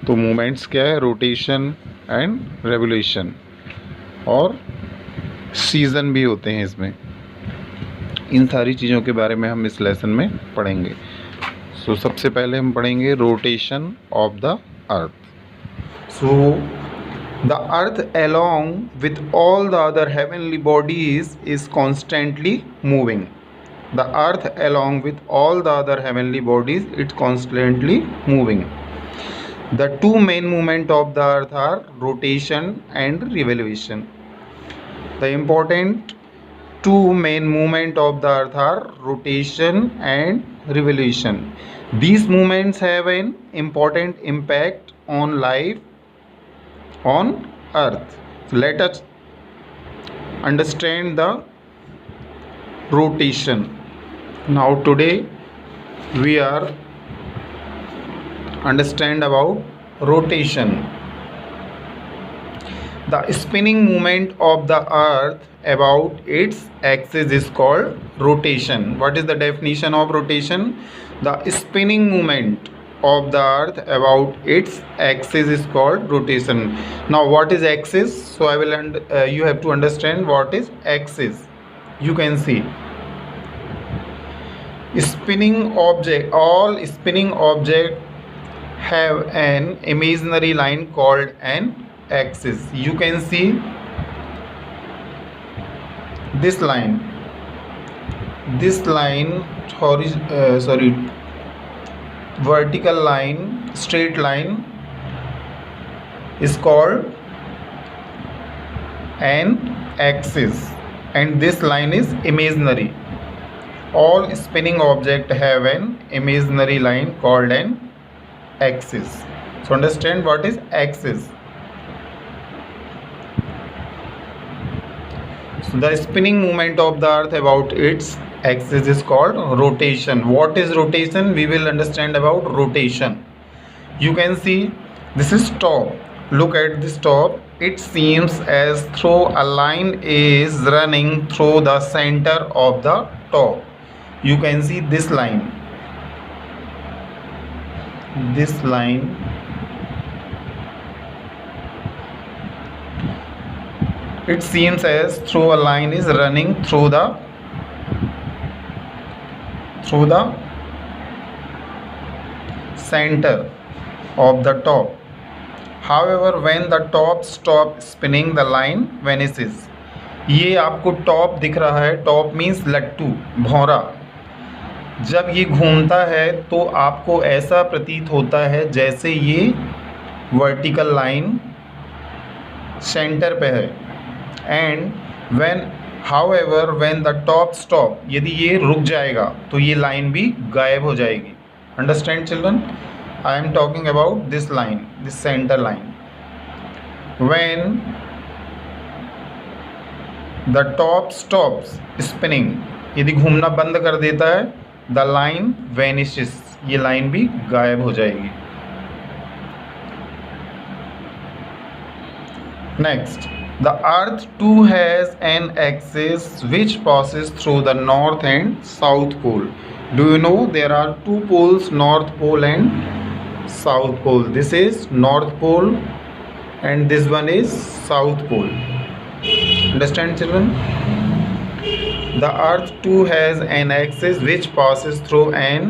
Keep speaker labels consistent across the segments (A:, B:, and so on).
A: तो मूवमेंट्स क्या है, रोटेशन एंड रेवोल्यूशन, और सीज़न भी होते हैं इसमें। इन सारी चीज़ों के बारे में हम इस लेसन में पढ़ेंगे। सो सबसे पहले हम पढ़ेंगे rotation of the earth. So the earth along with all the other heavenly bodies is constantly moving. The earth along with all the other heavenly bodies it's constantly moving. The two main movements of the earth are rotation and revolution. The important two main movements of the earth are rotation and revolution. These movements have an important impact on life on earth. So let us understand the rotation. Now today we are understand about rotation. The spinning movement of the earth about its axis is called rotation. What is the definition of rotation? The spinning movement of the earth about its axis is called rotation. Now what is axis? So I will you have to understand what is axis. You can see spinning object, all spinning object have an imaginary line called an axis. You can see this line vertical line, straight line is called an axis, and this line is imaginary. All spinning objects have an imaginary line called an axis. So understand what is axis. So the spinning movement of the earth about its axis is called rotation. What is rotation? We will understand about rotation. You can see this is top. Look at this top. It seems as though a line is running through the center of the top. You can see this line. This line it seems as though a line is running through the center of the top. However, when the top stops spinning, the line vanishes. ये आपको top दिख रहा है, top means लट्टू, भौरा। जब ये घूमता है तो आपको ऐसा प्रतीत होता है जैसे ये वर्टिकल लाइन सेंटर पे है। And when the top stop, यदि ये रुक जाएगा तो ये लाइन भी गायब हो जाएगी। Understand children? I am talking about this line, this centre line. When the top stops spinning, यदि घूमना बंद कर देता है, द लाइन वेनिशेस, ये लाइन भी गायब हो जाएगी। Next, the earth too has an axis which passes through the north and south pole. Do you know there are two poles, north pole and south pole. This is north pole and this one is south pole. Understand children? The earth too has an axis which passes through an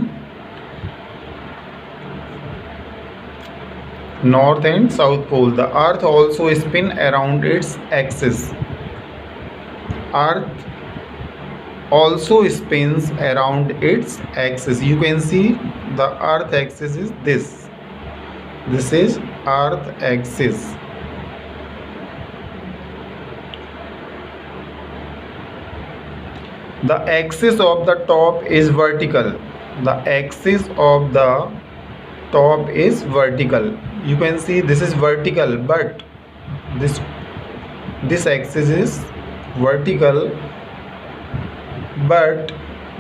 A: north and south pole. The earth also spins around its axis. Earth also spins around its axis. You can see the earth axis is this. This is earth axis. The axis of the top is vertical. The axis of the top is vertical. You can see this is vertical, but this axis is vertical, but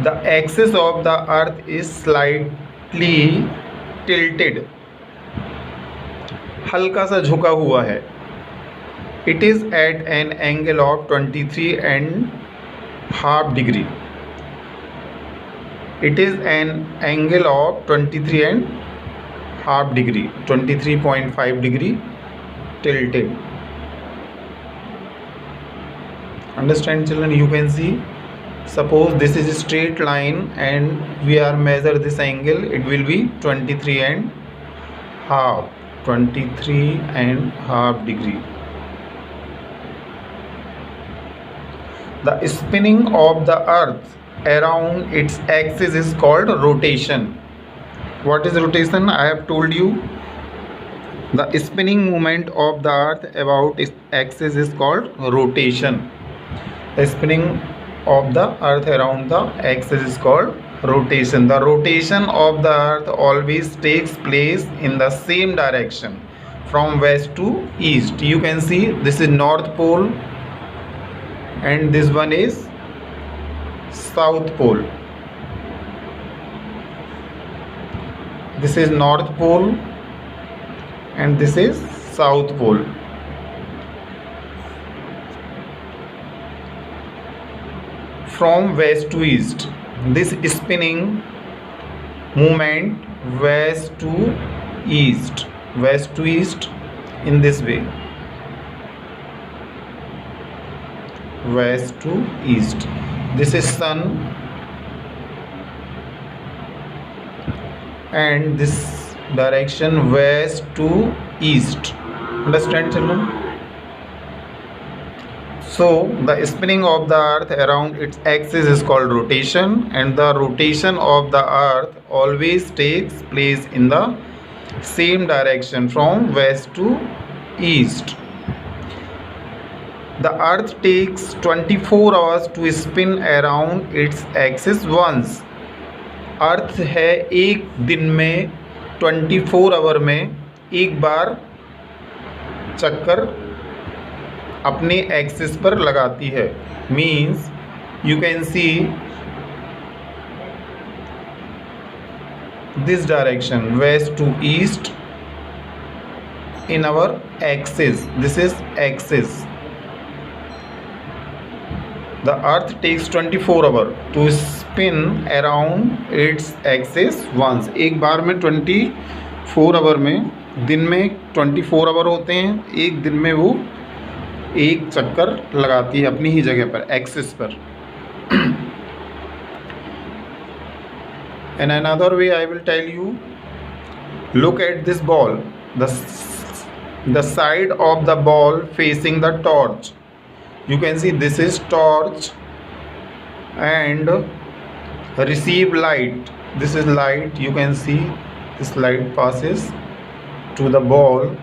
A: the axis of the earth is slightly tilted. हल्का सा झुका हुआ है. It is at an angle of 23.5 degree. It is an angle of 23.5 half degree, 23.5 degree tilted. Understand children? You can see, suppose this is a straight line and we are measure this angle, it will be 23 and half degree. The spinning of the earth around its axis is called rotation. What is rotation? I have told you, the spinning movement of the earth about its axis is called rotation. The spinning of the earth around the axis is called rotation. The rotation of the earth always takes place in the same direction, from west to east. You can see this is north pole and this one is south pole. This is north pole and this is south pole. From west to east, this spinning movement west to east in this way, west to east. This is sun and this direction west to east. Understand children? So the spinning of the earth around its axis is called rotation, and the rotation of the earth always takes place in the same direction, from west to east. The earth takes 24 hours to spin around its axis once. अर्थ है एक दिन में 24 our में एक बार चक्कर अपने axis पर लगाती है. Means you can see this direction, west to east, in our axis. This is axis. The earth takes 24 hours to spin around its axis once. एक बार में 24 आवर में, दिन में 24 आवर होते हैं, एक दिन में वो एक चक्कर लगाती है अपनी ही जगह पर, एक्सिस पर. In another way I will tell you, look at this ball, the side of the ball facing the torch. You can see this is torch and receive light. This is light. You can see this light passes to the ball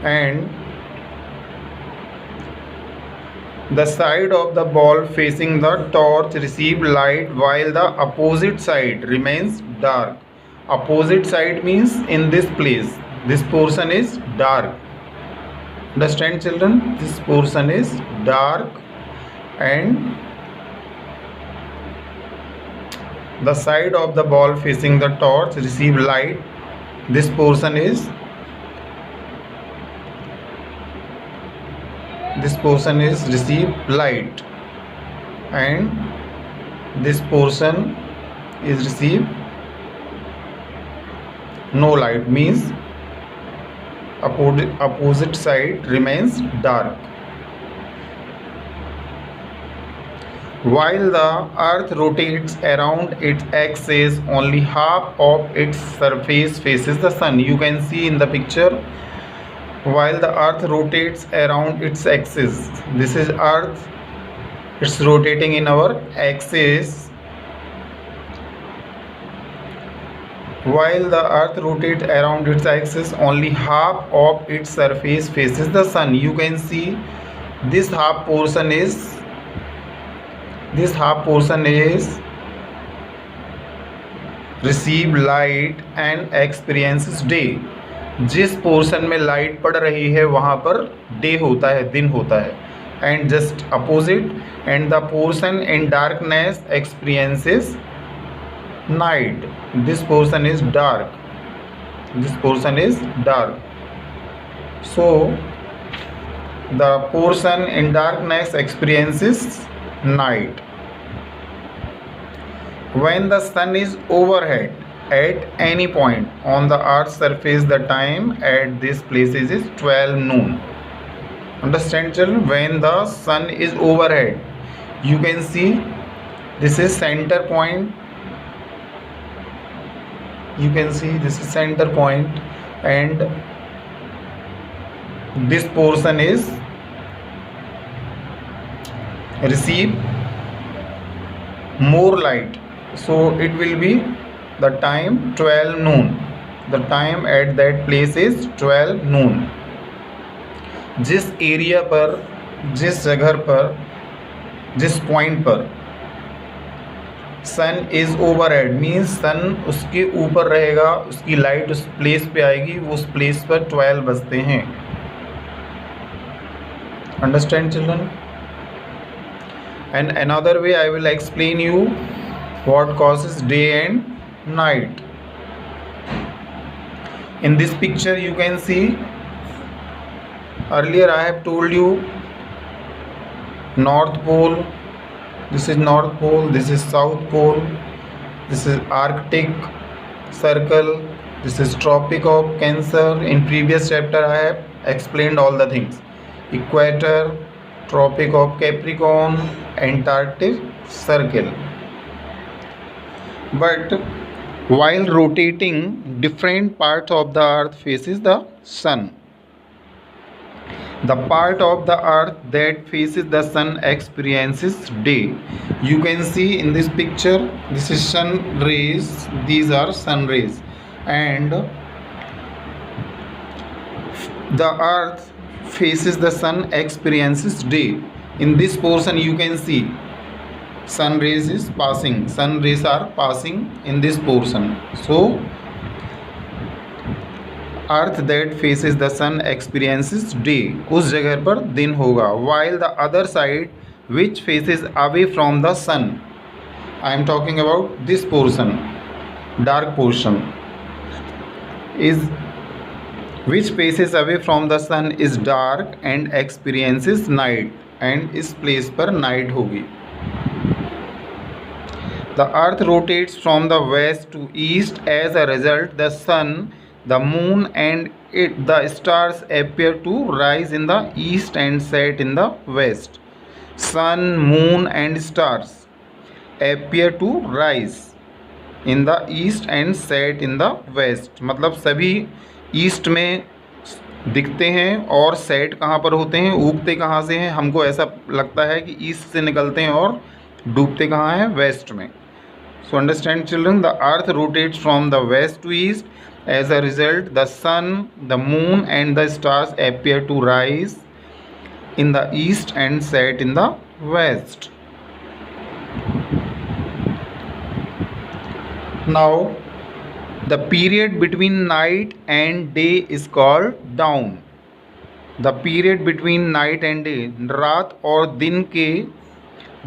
A: and the side of the ball facing the torch receive light while the opposite side remains dark. Opposite side means in this place, this portion is dark. Understand children? This portion is dark and the side of the ball facing the torch receive light. This portion is receive light and this portion is receive no light, means opposite side remains dark. While the earth rotates around its axis, only half of its surface faces the sun. You can see in the picture, while the earth rotates around its axis, this is earth, it's rotating in our axis. While the earth rotates around its axis, only half of its surface faces the sun. You can see this half portion is receive light and experiences day. जिस portion में light पड़ रही है वहाँ per day होता है, दिन होता है. And just opposite, and the portion in darkness experiences night. This portion is dark. So the portion in darkness experiences night. when the sun is overhead at any point on the earth's surface, the time at this places is 12 noon. Understand children? When the sun is overhead, you can see this is center point. You can see this is center point, and this portion is receive more light, so it will be the time 12 noon. The time at that place is 12 noon. जिस area पर, जिस जगह पर, जिस point पर सन is overhead means सन उसके ऊपर रहेगा, उसकी लाइट उस प्लेस पे आएगी, वो उस प्लेस पर 12 बजते हैं. Understand children? And another way I will explain you what causes day and night. In this picture you can see, earlier I have told you North Pole, this is North Pole, this is South Pole, this is Arctic Circle, this is Tropic of Cancer. In previous chapter I have explained all the things. Equator, Tropic of Capricorn, Antarctic Circle. But while rotating, different parts of the earth faces the sun. The part of the earth that faces the sun experiences day. You can see in this picture, this is sun rays, these are sun rays, and the earth faces the sun experiences day. In this portion you can see sun rays is passing, sun rays are passing in this portion, so earth that faces the sun experiences day, उस जगह पर दिन होगा. While the other side which faces away from the sun, I am talking about this portion, dark portion, is which faces away from the sun is dark and experiences night, and इस place पर night होगी. The earth rotates from the west to east. As a result, the sun, the moon and the stars appear to rise in the east and set in the west. Sun, moon and stars appear to rise in the east and set in the west. मतलब सभी east में दिखते हैं और set कहाँ पर होते हैं, उगते कहाँ से हैं. हमको ऐसा लगता है कि ईस्ट से निकलते हैं और डूबते कहाँ हैं, वेस्ट में. So understand children, the earth rotates from the west to east. As a result the sun, the moon and the stars appear to rise in the east and set in the west. Now the period between night and day is called dawn. The period between night and day, रात और दिन के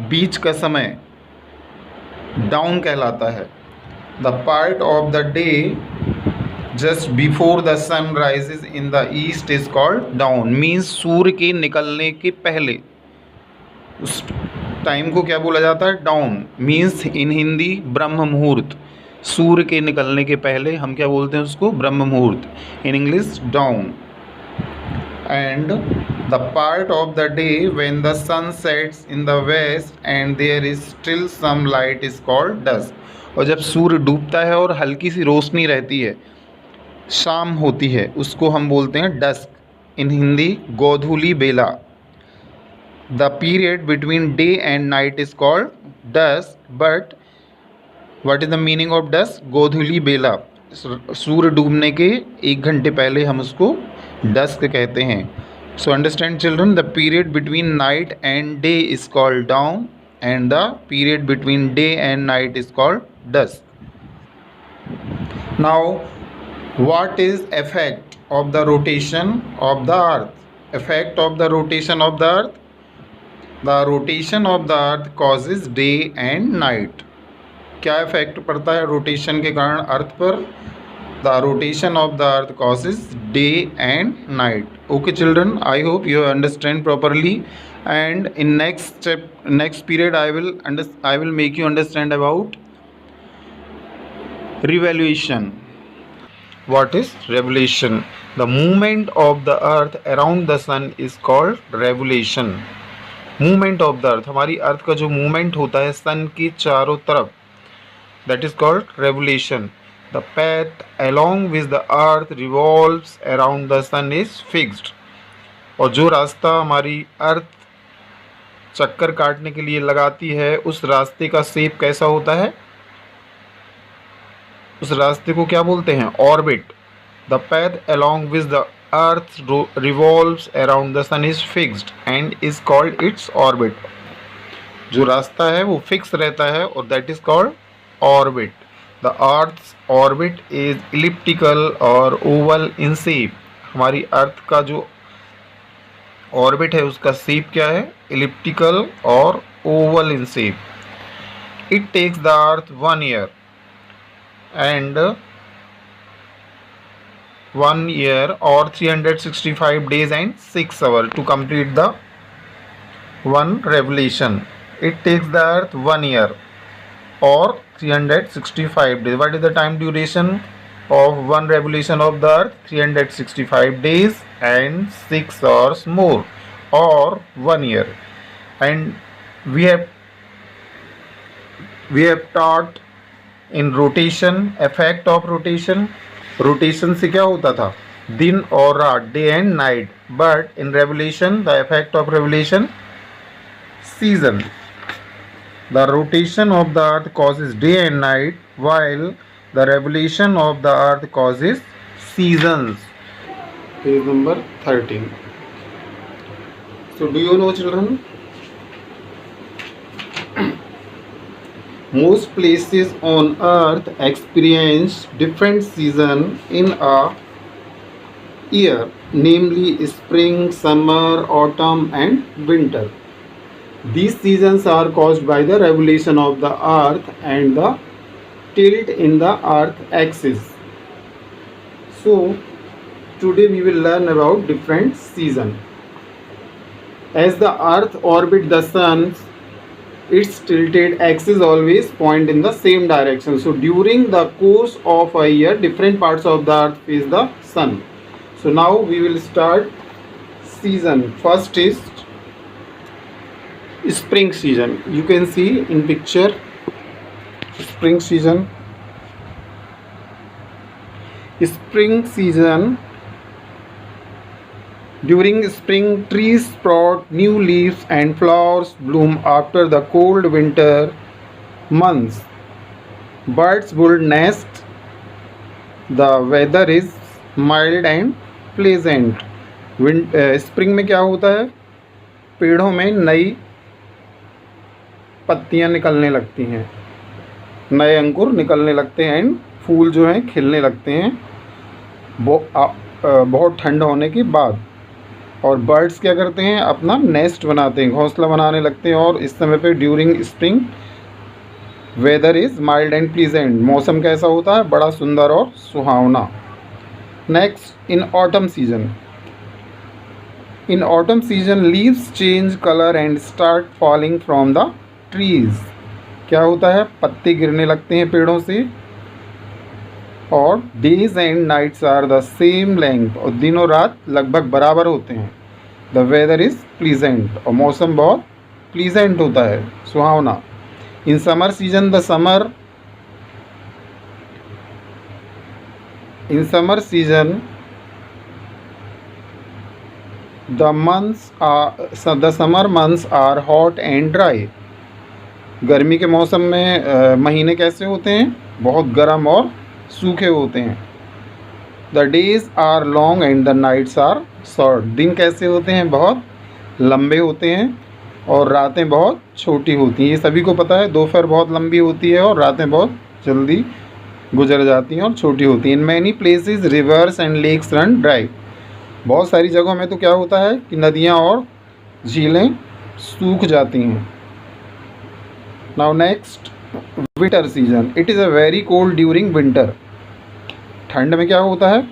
A: बीच का समय dawn कहलाता है. The part of the day just before the sun rises in the east is called dawn. means सूर्य के निकलने के पहले उस टाइम को क्या बोला जाता है, dawn. means in हिंदी ब्रह्म मुहूर्त. सूर्य के निकलने के पहले हम क्या बोलते हैं उसको, Brahma Muhurta. In English dawn. And the part of the day when the sun sets in the west and there is still some light is called dusk. और जब सूर्य डूबता है और हल्की सी रोशनी रहती है, शाम होती है, उसको हम बोलते हैं डस्क. इन हिंदी गोधूली बेला. The period between day and night is called dusk. But what is the meaning of dusk? गोधूली बेला. सूर्य डूबने के 1 घंटे पहले हम उसको डस्क कहते हैं. So understand children, the period between night and day is called dawn and the period between day and night is called dusk. Now what is effect of the rotation of the earth? Effect of the rotation of the earth. The rotation of the earth causes day and night. क्या इफेक्ट पड़ता है rotation के कारण earth पर? The rotation of the earth causes day and night. Okay children, I hope you understand properly, and in next period I will make you understand about Revolution. What is revolution? The movement of the earth around the sun is called revolution. Movement of the earth, हमारी अर्थ का जो movement होता है सन की चारों तरफ, that is called revolution. The path along which the earth revolves around the sun is fixed. और जो रास्ता हमारी अर्थ चक्कर काटने के लिए लगाती है उस रास्ते का शेप कैसा होता है? उस रास्ते को क्या बोलते हैं? Orbit. The path along which the earth revolves around the sun is fixed and is called its orbit. जो रास्ता है वो फिक्स रहता है और that is called orbit. The earth's orbit is elliptical और oval in shape. हमारी अर्थ का जो ऑर्बिट है उसका शेप क्या है? इलिप्टिकल और oval in shape. It takes the earth 1 year and 1 year or 365 days and 6 hours to complete the one revolution. It takes the earth 1 year or 365 days. What is the time duration of one revolution of the earth? 365 days and 6 hours more, or 1 year. And we have taught in rotation, effect of rotation. Rotation से क्या होता था? दिन और रात, day and night. But in revolution, the effect of revolution, season. The rotation of the earth causes day and night, while the revolution of the earth causes seasons. Page number 13. So do you know, children? Most places on earth experience different seasons in a year, namely spring, summer, autumn and winter. These seasons are caused by the revolution of the earth and the tilt in the earth axis. So today we will learn about different seasons. As the earth orbits the sun, its tilted axis always point in the same direction. So during the course of a year, different parts of the earth face the sun. So now we will start season. First is spring season. You can see in picture spring season. Spring season. During spring, trees sprout new leaves and flowers bloom after the cold winter months. Birds build nests. The weather is mild and pleasant. Spring में क्या होता है? पेड़ों में नई पत्तियां निकलने लगती हैं, नए अंकुर निकलने लगते हैं एंड फूल जो हैं खिलने लगते हैं बहुत ठंड होने के बाद. और बर्ड्स क्या करते हैं? अपना नेस्ट बनाते हैं, घोंसला बनाने लगते हैं. और इस समय पे during spring weather is mild and pleasant. मौसम कैसा होता है? बड़ा सुंदर और सुहावना. Next, in autumn season. In autumn season leaves change colour and start falling from the trees. क्या होता है? पत्ते गिरने लगते हैं पेड़ों से. और days and nights are the same length. और दिन और रात लगभग बराबर होते हैं. The weather is pleasant. और मौसम बहुत प्लीजेंट होता है, सुहावना. In summer season the summer the summer months are hot and dry. गर्मी के मौसम में महीने कैसे होते हैं? बहुत गर्म और सूखे होते हैं. The days are long and the nights are short. दिन कैसे होते हैं? बहुत लंबे होते हैं और रातें बहुत छोटी होती हैं. ये सभी को पता है. दोपहर बहुत लंबी होती है और रातें बहुत जल्दी गुजर जाती हैं और छोटी होती हैं. In many places rivers and lakes run dry. बहुत सारी जगहों में तो क्या होता है कि नदियाँ और झीलें सूख जाती हैं. Now next, winter season. It is a very cold during winter. ठंड में क्या होता है?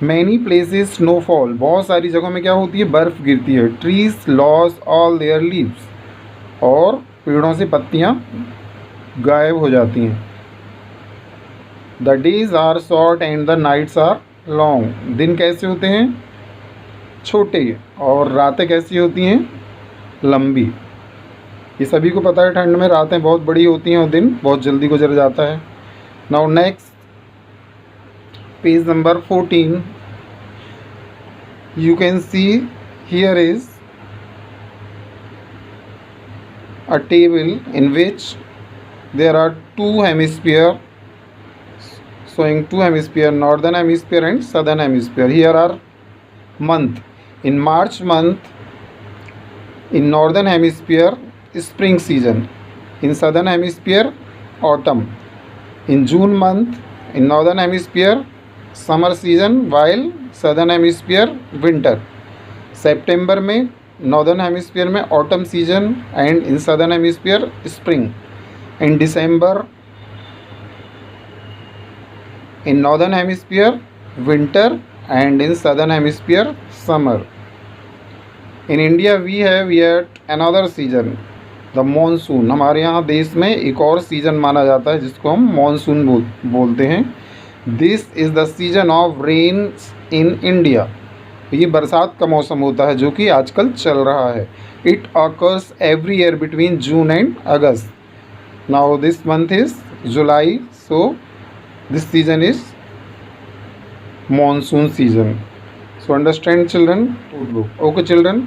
A: Many places snowfall. बहुत सारी जगहों में क्या होती है? बर्फ़ गिरती है. Trees lose all their leaves. और पेड़ों से पत्तियां गायब हो जाती हैं. The days are short and the nights are long. दिन कैसे होते हैं? छोटे, और रातें कैसी होती हैं? लंबी। ये सभी को पता है, ठंड में रातें बहुत बड़ी होती हैं और दिन बहुत जल्दी गुजर जाता है। Now next, page number 14, you can see here is a table in which there are two hemisphere, showing two hemisphere, northern hemisphere and southern hemisphere. Here are month. In March month, in northern hemisphere, spring season. In southern hemisphere, autumn. In June month, in northern hemisphere, summer season, while southern hemisphere, winter. September में northern hemisphere में autumn season and in southern hemisphere, spring. In December, in northern hemisphere, winter and in southern hemisphere, summer. In India we have yet another season, the monsoon. हमारे यहाँ देश में एक और season माना जाता है जिसको हम मानसून बोलते हैं। This is the season of rains in India. ये बरसात का मौसम होता है जो कि आजकल चल रहा है। It occurs every year between June and August. Now this month is July, so this season is monsoon season. So understand children? Okay children,